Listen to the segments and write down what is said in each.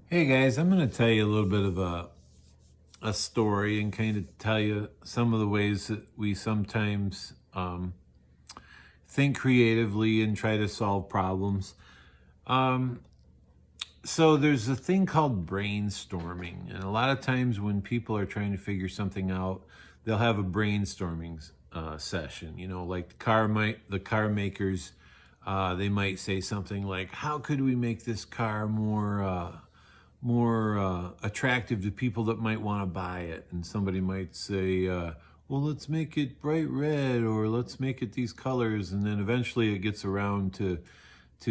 Hey guys, I'm going to tell you a little bit of a story and kind of tell you some of the ways that we sometimes think creatively and try to solve problems. Um, so there's a thing called brainstorming, and a lot of times when people are trying to figure something out, they'll have a brainstorming session. You know, like the car makers, they might say something like, "How could we make this car more attractive to people that might want to buy it?" And somebody might say, well, let's make it bright red, or let's make it these colors. And then eventually it gets around to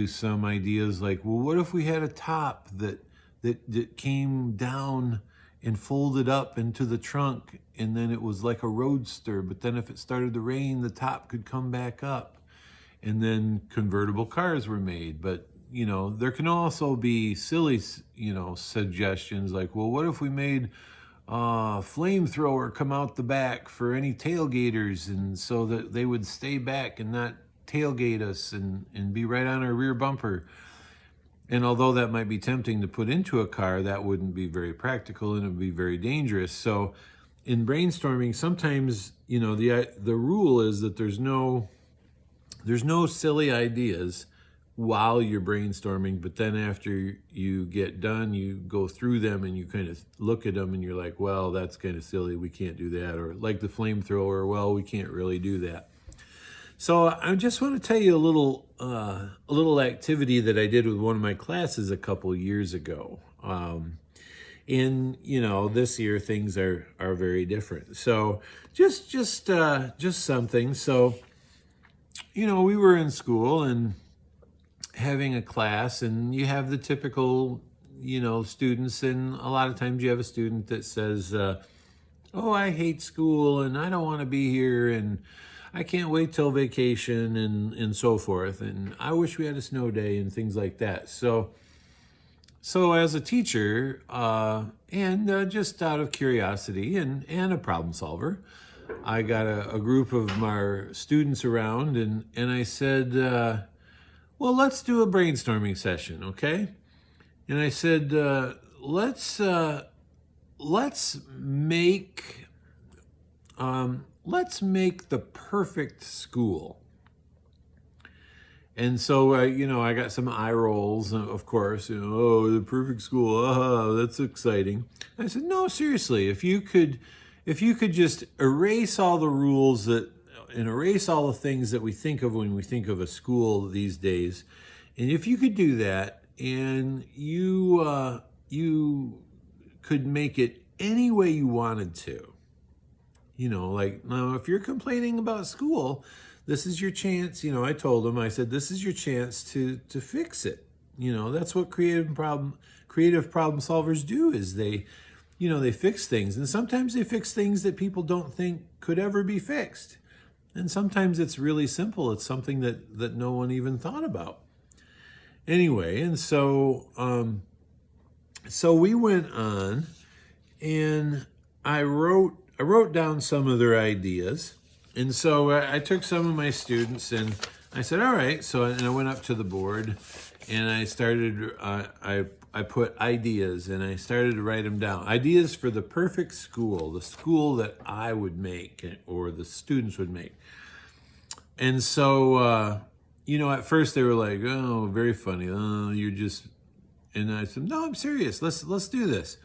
some ideas like, well, what if we had a top that came down and folded up into the trunk, and then it was like a roadster, but then if it started to rain, the top could come back up. And then convertible cars were made. But there can also be silly suggestions like, well, what if we made a flamethrower come out the back for any tailgaters, and so that they would stay back and not tailgate us and be right on our rear bumper. And although that might be tempting to put into a car, that wouldn't be very practical and it would be very dangerous. So in brainstorming, sometimes the rule is that there's no silly ideas while you're brainstorming, but then after you get done, you go through them and you kind of look at them and you're like, well, that's kind of silly, we can't do that. Or like the flamethrower, well, we can't really do that. So I just want to tell you a little activity that I did with one of my classes a couple years ago. This year things are very different. So just something. So we were in school and having a class, and you have the typical, students, and a lot of times you have a student that says, oh, I hate school and I don't want to be here and I can't wait till vacation and so forth. And I wish we had a snow day and things like that. So as a teacher, and just out of curiosity and a problem solver, I got a group of my students around, and I said, well, let's do a brainstorming session, okay? And I said, let's make the perfect school. And so, I got some eye rolls, of course. Oh, the perfect school. Oh, that's exciting. I said, no, seriously, if you could just erase all the rules and erase all the things that we think of when we think of a school these days, and if you could do that, and you could make it any way you wanted to, like now, if you're complaining about school, this is your chance. I told them, I said, this is your chance to fix it. That's what creative problem solvers do, is they fix things. And sometimes they fix things that people don't think could ever be fixed. And sometimes it's really simple. It's something that no one even thought about. Anyway, and so we went on, and I wrote down some of their ideas. And so I took some of my students and I said, all right. And I went up to the board and I started, I put ideas, and I started to write them down. Ideas for the perfect school, the school that I would make or the students would make. And so, at first they were like, oh, very funny. Oh, you're just, and I said, no, I'm serious. Let's do this.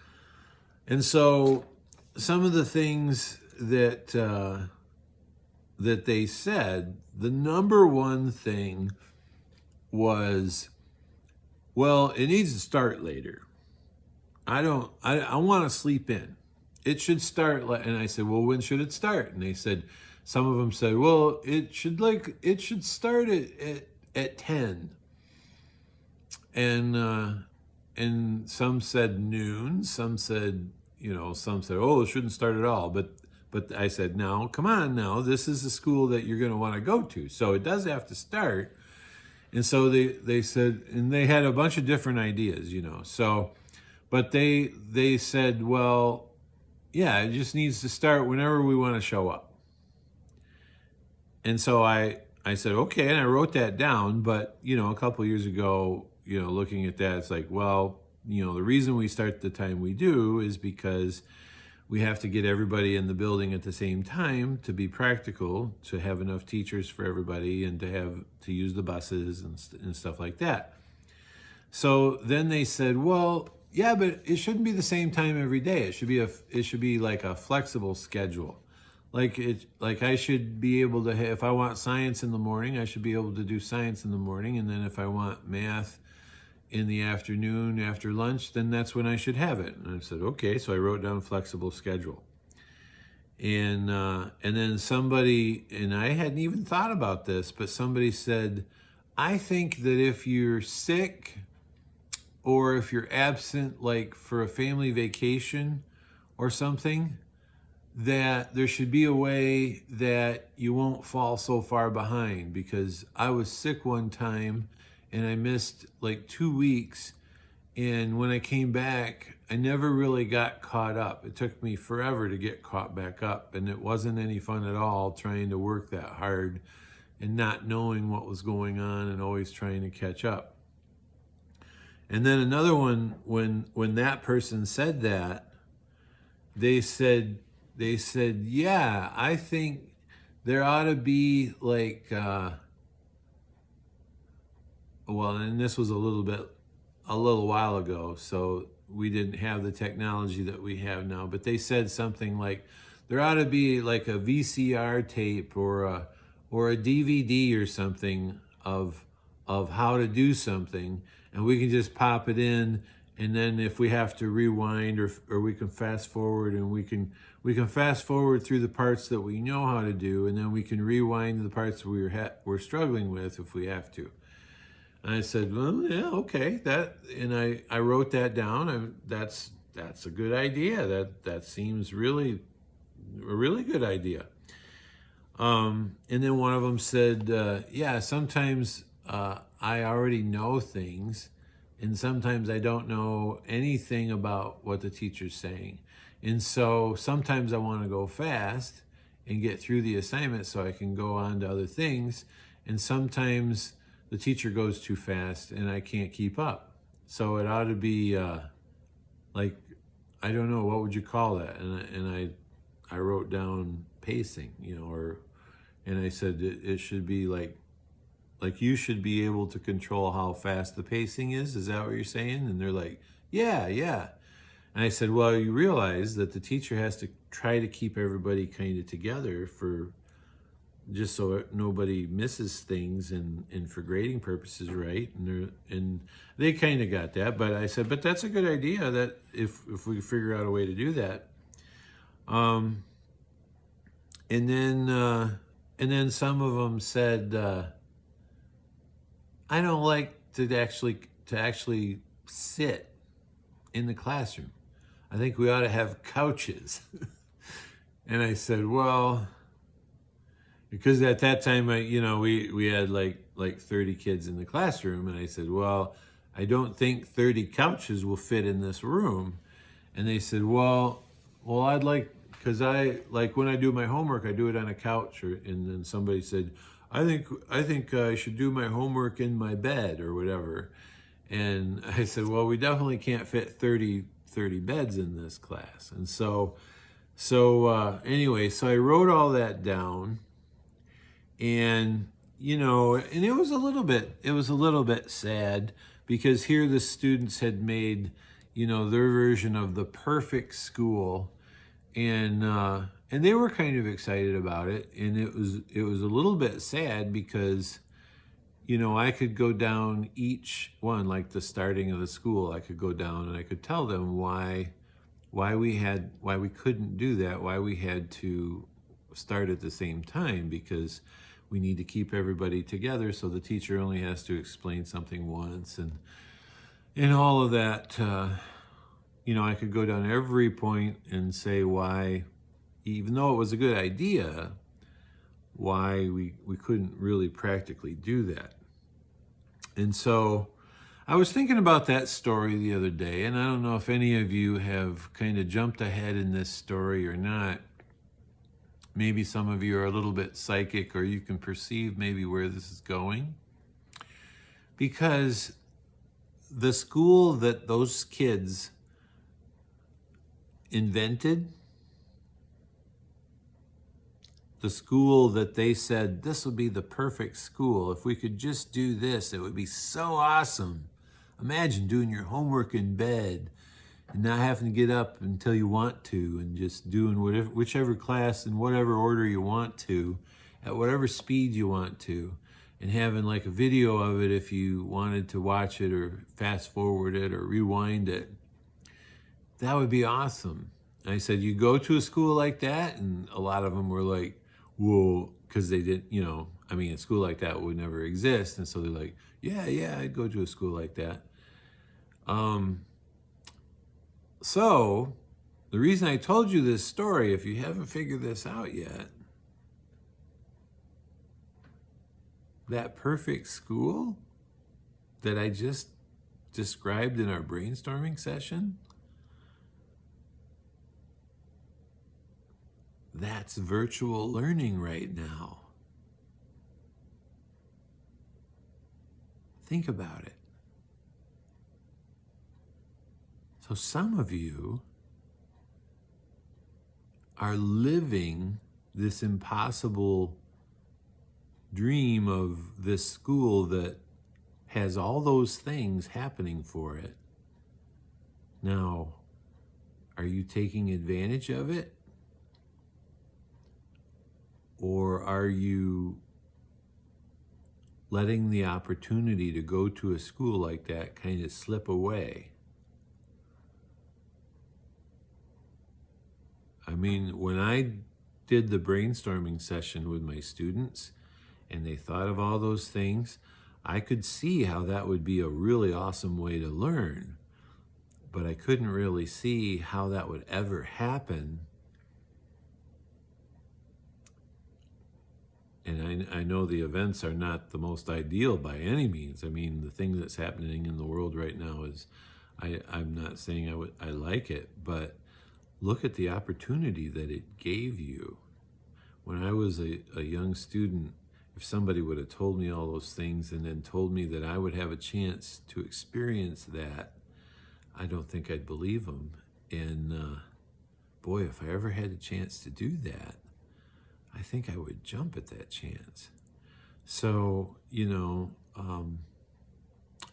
And so some of the things that they said, the number one thing was, well, it needs to start later. I want to sleep in. It should start. And I said, well, when should it start? And they said, some of them said, well, it should start at 10. And some said noon. Some said, oh, it shouldn't start at all. But I said, now, come on now, this is the school that you're going to want to go to. So it does have to start. And so they said, and they had a bunch of different ideas, So, but they said, well, yeah, it just needs to start whenever we want to show up. And so I said, okay, and I wrote that down. But, a couple years ago, looking at that, it's like, well, the reason we start the time we do is because we have to get everybody in the building at the same time to be practical, to have enough teachers for everybody, and to use the buses and stuff like that. So then they said, well, yeah, but it shouldn't be the same time every day. It should be like a flexible schedule. Like I should be able to if I want science in the morning, I should be able to do science in the morning, and then if I want math in the afternoon after lunch, then that's when I should have it. And I said, okay. So I wrote down flexible schedule. And then somebody, and I hadn't even thought about this, but somebody said, I think that if you're sick or if you're absent, like for a family vacation or something, that there should be a way that you won't fall so far behind. Because I was sick one time and I missed like 2 weeks. And when I came back, I never really got caught up. It took me forever to get caught back up. And it wasn't any fun at all trying to work that hard and not knowing what was going on and always trying to catch up. And then another one, when that person said that, they said, yeah, I think there ought to be like, well, and this was a little while ago, so we didn't have the technology that we have now, but they said something like, there ought to be like a VCR tape or a DVD or something of how to do something, and we can just pop it in, and then if we have to rewind or we can fast forward, and we can fast forward through the parts that we know how to do, and then we can rewind the parts we're struggling with if we have to. And I said, well, yeah, okay. And I wrote that down. That's a good idea. That seems really a really good idea. And then one of them said, yeah, sometimes I already know things, and sometimes I don't know anything about what the teacher's saying. And so sometimes I want to go fast and get through the assignment so I can go on to other things. And sometimes the teacher goes too fast and I can't keep up. So it ought to be like, I don't know, what would you call that? And I wrote down pacing, and I said it should be like you should be able to control how fast the pacing is. Is that what you're saying? And they're like, yeah. And I said, well, you realize that the teacher has to try to keep everybody kind of together just so nobody misses things and for grading purposes, right? And they kind of got that, but I said, but that's a good idea that if we figure out a way to do that. And then some of them said, I don't like to actually sit in the classroom. I think we ought to have couches. And I said, well, because at that time, we had like 30 kids in the classroom, and I said, well, I don't think 30 couches will fit in this room. And they said, well, I'd like, because when I do my homework, I do it on a couch. And then somebody said, I think I should do my homework in my bed or whatever. And I said, well, we definitely can't fit 30 beds in this class. And so anyway, so I wrote all that down. And and it was a little bit sad, because here the students had made their version of the perfect school, and they were kind of excited about it, and it was a little bit sad because I could go down each one, like the starting of the school, I could go down and I could tell them why we couldn't do that, why we had to start at the same time, because we need to keep everybody together, so the teacher only has to explain something once, and all of that. I could go down every point and say why, even though it was a good idea, why we couldn't really practically do that. And so I was thinking about that story the other day, and I don't know if any of you have kind of jumped ahead in this story or not. Maybe some of you are a little bit psychic, or you can perceive maybe where this is going. Because the school that those kids invented, the school that they said, this would be the perfect school. If we could just do this, it would be so awesome. Imagine doing your homework in bed and not having to get up until you want to, and just doing whichever class in whatever order you want to, at whatever speed you want to, and having like a video of it if you wanted to watch it or fast forward it or rewind it. That would be awesome. And I said, you go to a school like that? And a lot of them were like, whoa, because they didn't, a school like that would never exist. And so they're like, yeah, I'd go to a school like that. So the reason I told you this story, if you haven't figured this out yet, that perfect school that I just described in our brainstorming session, that's virtual learning right now. Think about it. So some of you are living this impossible dream of this school that has all those things happening for it. Now, are you taking advantage of it? Or are you letting the opportunity to go to a school like that kind of slip away? When I did the brainstorming session with my students and they thought of all those things, I could see how that would be a really awesome way to learn, but I couldn't really see how that would ever happen. And I know the events are not the most ideal by any means. The thing that's happening in the world right now is, I'm not saying I like it, but look at the opportunity that it gave you. When I was a young student, if somebody would have told me all those things and then told me that I would have a chance to experience that, I don't think I'd believe them. And boy, if I ever had a chance to do that, I think I would jump at that chance. So, I'm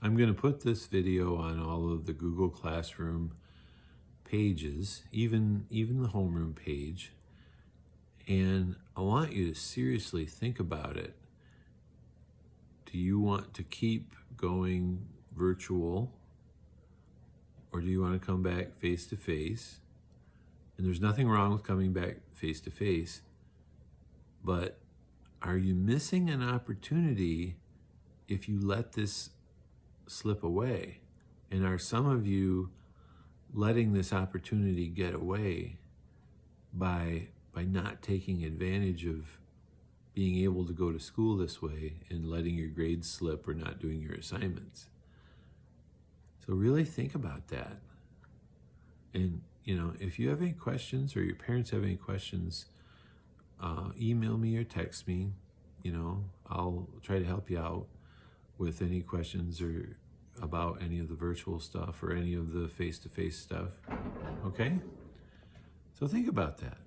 going to put this video on all of the Google Classroom pages, even the homeroom page. And I want you to seriously think about it. Do you want to keep going virtual, or do you want to come back face to face? And there's nothing wrong with coming back face to face, but are you missing an opportunity if you let this slip away? And are some of you letting this opportunity get away by not taking advantage of being able to go to school this way and letting your grades slip or not doing your assignments? So really think about that. And, if you have any questions or your parents have any questions, email me or text me. I'll try to help you out with any questions or about any of the virtual stuff or any of the face-to-face stuff. Okay? So think about that.